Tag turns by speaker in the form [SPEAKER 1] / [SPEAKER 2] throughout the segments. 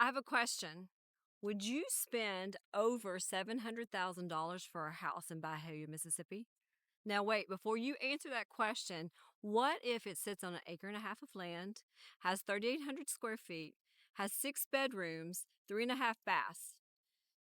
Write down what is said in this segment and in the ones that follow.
[SPEAKER 1] I have a question. Would you spend over $700,000 for a house in Byhalia, Mississippi? Now, wait, before you answer that question, what if it sits on an acre and a half of land, has 3,800 square feet, has 6 bedrooms, 3.5 baths?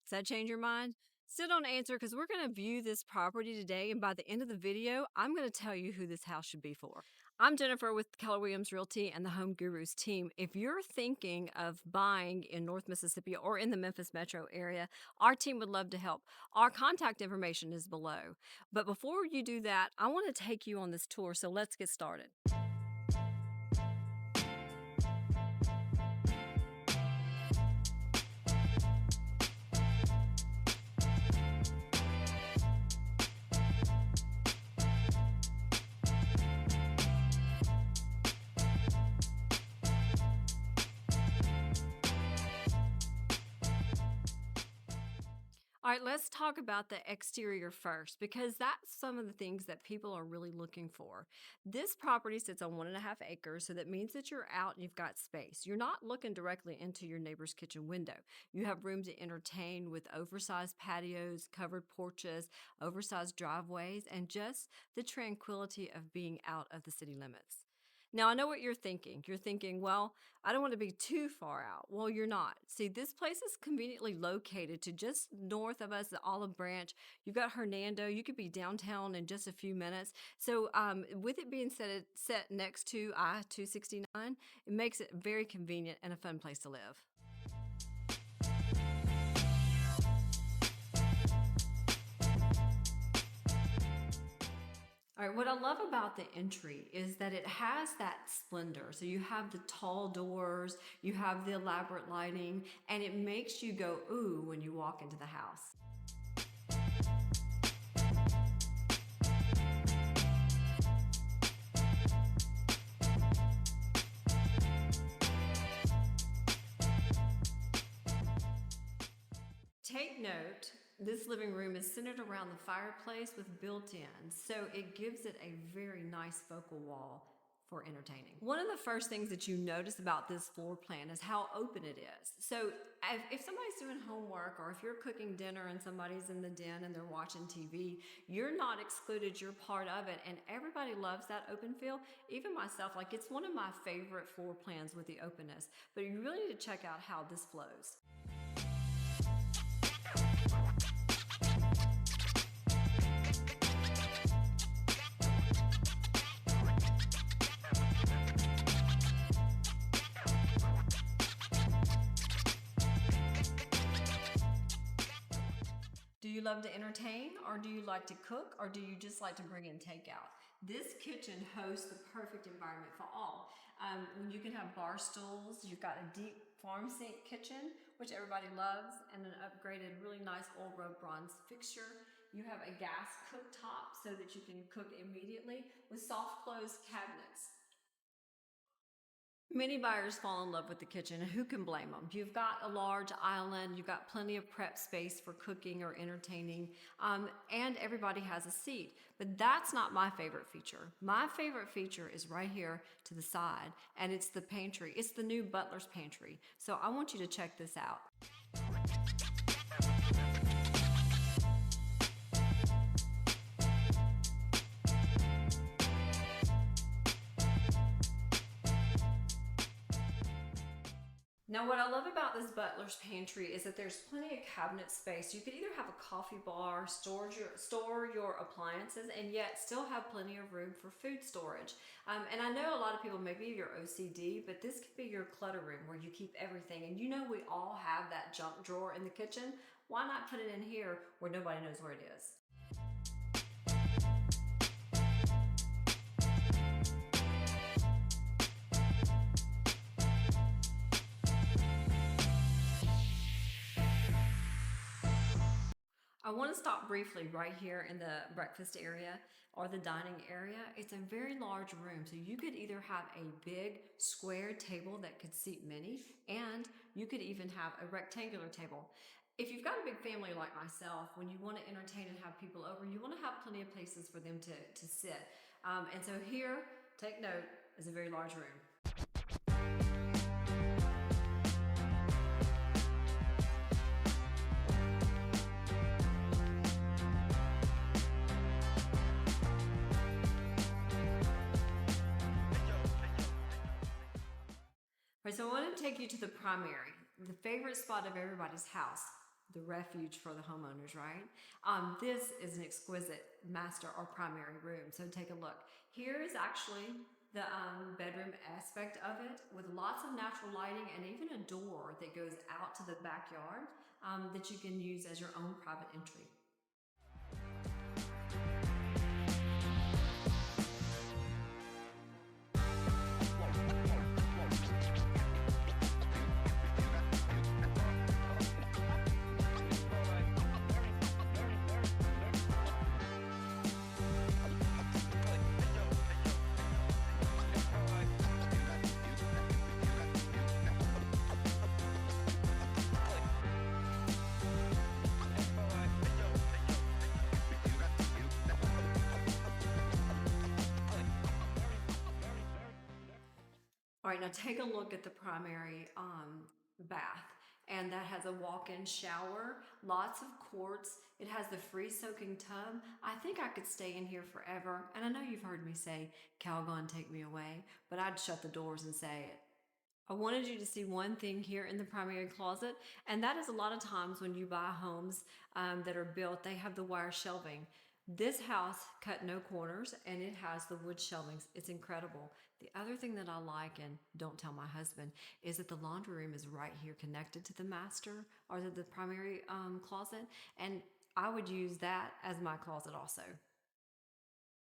[SPEAKER 1] Does that change your mind? Still don't answer because we're going to view this property today, and by the end of the video, I'm going to tell you who this house should be for. I'm Jennifer with Keller Williams Realty and the Home Gurus team. If you're thinking of buying in North Mississippi or in the Memphis metro area, our team would love to help. Our contact information is below. But before you do that, I want to take you on this tour, so let's get started. All right, let's talk about the exterior first because that's some of the things that people are really looking for. This property sits on 1.5 acres, so that means that you're out and you've got space. You're not looking directly into your neighbor's kitchen window. You have room to entertain with oversized patios, covered porches, oversized driveways, and just the tranquility of being out of the city limits. Now, I know what you're thinking. You're thinking, well, I don't want to be too far out. Well, you're not. See, this place is conveniently located to just north of us, the Olive Branch. You've got Hernando. You could be downtown in just a few minutes. So, with it being set next to I-269, it makes it very convenient and a fun place to live. All right, what I love about the entry is that it has that splendor. So you have the tall doors, you have the elaborate lighting, and it makes you go, ooh, when you walk into the house. Take note, this living room is centered around the fireplace with built-in, so it gives it a very nice focal wall for entertaining. One of the first things that you notice about this floor plan is how open it is. So if somebody's doing homework or if you're cooking dinner and somebody's in the den and they're watching TV, you're not excluded, you're part of it, and everybody loves that open feel. Even myself, like it's one of my favorite floor plans with the openness, but you really need to check out how this flows. Do you love to entertain, or do you like to cook, or do you just like to bring in takeout? This kitchen hosts the perfect environment for all. You can have bar stools, you've got a deep farm sink kitchen, which everybody loves, and an upgraded, really nice oil rub bronze fixture. You have a gas cooktop so that you can cook immediately with soft close cabinets. Many buyers fall in love with the kitchen, and who can blame them? You've got a large island, you've got plenty of prep space for cooking or entertaining, and everybody has a seat. But that's not my favorite feature. My favorite feature is right here to the side, and it's the pantry. It's the new butler's pantry. So I want you to check this out. Now, what I love about this butler's pantry is that there's plenty of cabinet space. You could either have a coffee bar, store your appliances, and yet still have plenty of room for food storage. And I know a lot of people, maybe you're OCD, but this could be your clutter room where you keep everything. And you know we all have that junk drawer in the kitchen. Why not put it in here where nobody knows where it is? I want to stop briefly right here in the breakfast area or the dining area. It's a very large room, so you could either have a big square table that could seat many, and you could even have a rectangular table. If you've got a big family like myself, when you want to entertain and have people over, you want to have plenty of places for them to sit. And so here, take note, is a very large room. All right, so I want to take you to the primary, the favorite spot of everybody's house, the refuge for the homeowners, right? This is an exquisite master or primary room. So take a look. Here is actually the bedroom aspect of it with lots of natural lighting and even a door that goes out to the backyard that you can use as your own private entry. All right, now take a look at the primary bath. And that has a walk-in shower, lots of quartz. It has the free-soaking tub. I think I could stay in here forever. And I know you've heard me say, Calgon, take me away. But I'd shut the doors and say it. I wanted you to see one thing here in the primary closet, and that is a lot of times when you buy homes that are built, they have the wire shelving. This house cut no corners and it has the wood shelvings. It's incredible. The other thing that I like, and don't tell my husband, is that the laundry room is right here connected to the master or the primary closet, and I would use that as my closet also.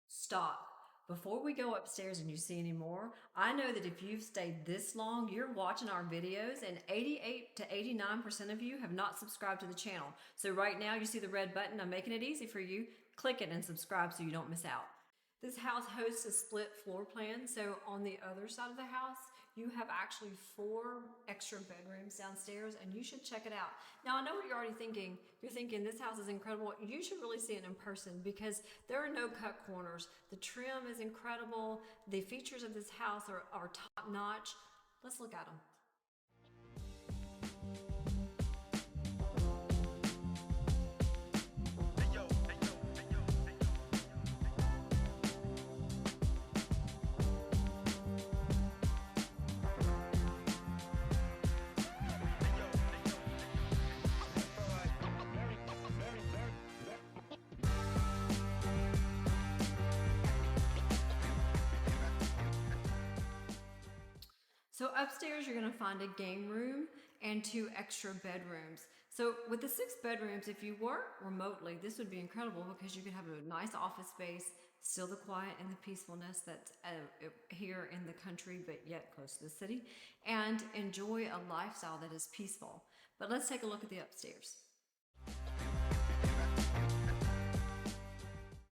[SPEAKER 1] Stop. Before we go upstairs and you see any more, I know that if you've stayed this long, you're watching our videos and 88 to 89% of you have not subscribed to the channel. So right now you see the red button, I'm making it easy for you. Click it and subscribe so you don't miss out. This house hosts a split floor plan, so on the other side of the house, you have actually 4 extra bedrooms downstairs, and you should check it out. Now, I know what you're already thinking. You're thinking this house is incredible. You should really see it in person because there are no cut corners. The trim is incredible. The features of this house are top notch. Let's look at them. So upstairs, you're gonna find a game room and 2 extra bedrooms. So with the 6 bedrooms, if you work remotely, this would be incredible because you could have a nice office space, still the quiet and the peacefulness that's here in the country, but yet close to the city, and enjoy a lifestyle that is peaceful. But let's take a look at the upstairs. All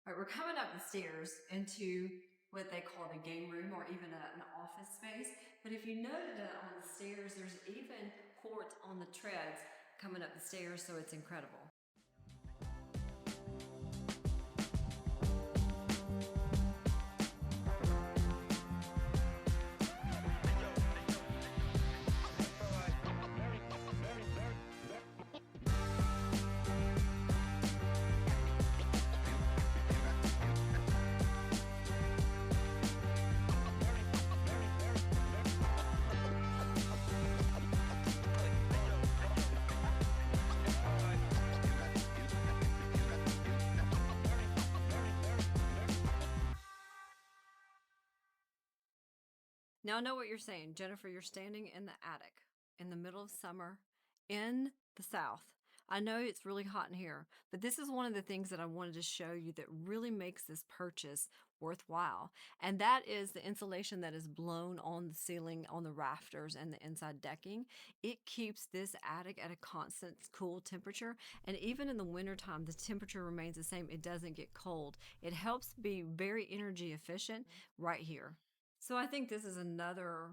[SPEAKER 1] right, we're coming up the stairs into what they call the game room or even an office space. But if you noted on the stairs, there's even quartz on the treads coming up the stairs, so it's incredible. Now I know what you're saying, Jennifer. You're standing in the attic in the middle of summer in the South. I know it's really hot in here, but this is one of the things that I wanted to show you that really makes this purchase worthwhile. And that is the insulation that is blown on the ceiling, on the rafters, and the inside decking. It keeps this attic at a constant cool temperature. And even in the wintertime, the temperature remains the same. It doesn't get cold. It helps be very energy efficient right here. So I think this is another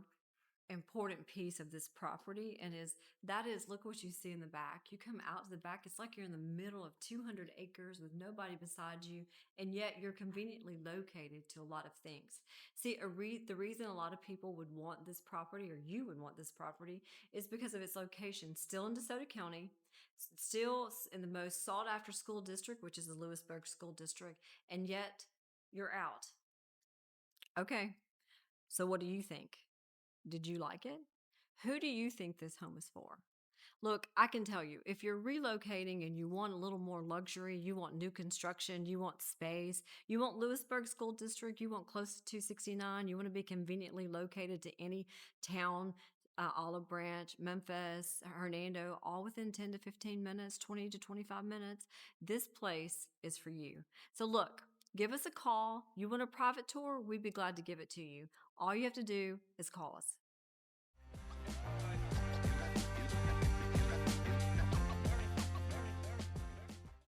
[SPEAKER 1] important piece of this property and look what you see in the back. You come out to the back, it's like you're in the middle of 200 acres with nobody beside you, and yet you're conveniently located to a lot of things. See, the reason a lot of people would want this property, or you would want this property, is because of its location. Still in DeSoto County, still in the most sought after school district, which is the Lewisburg School District, and yet you're out. Okay. So what do you think? Did you like it? Who do you think this home is for? Look, I can tell you, if you're relocating and you want a little more luxury, you want new construction, you want space, you want Lewisburg School District, you want close to 269, you want to be conveniently located to any town, Olive Branch, Memphis, Hernando, all within 10 to 15 minutes, 20 to 25 minutes, this place is for you. So look, give us a call. You want a private tour? We'd be glad to give it to you. All you have to do is call us.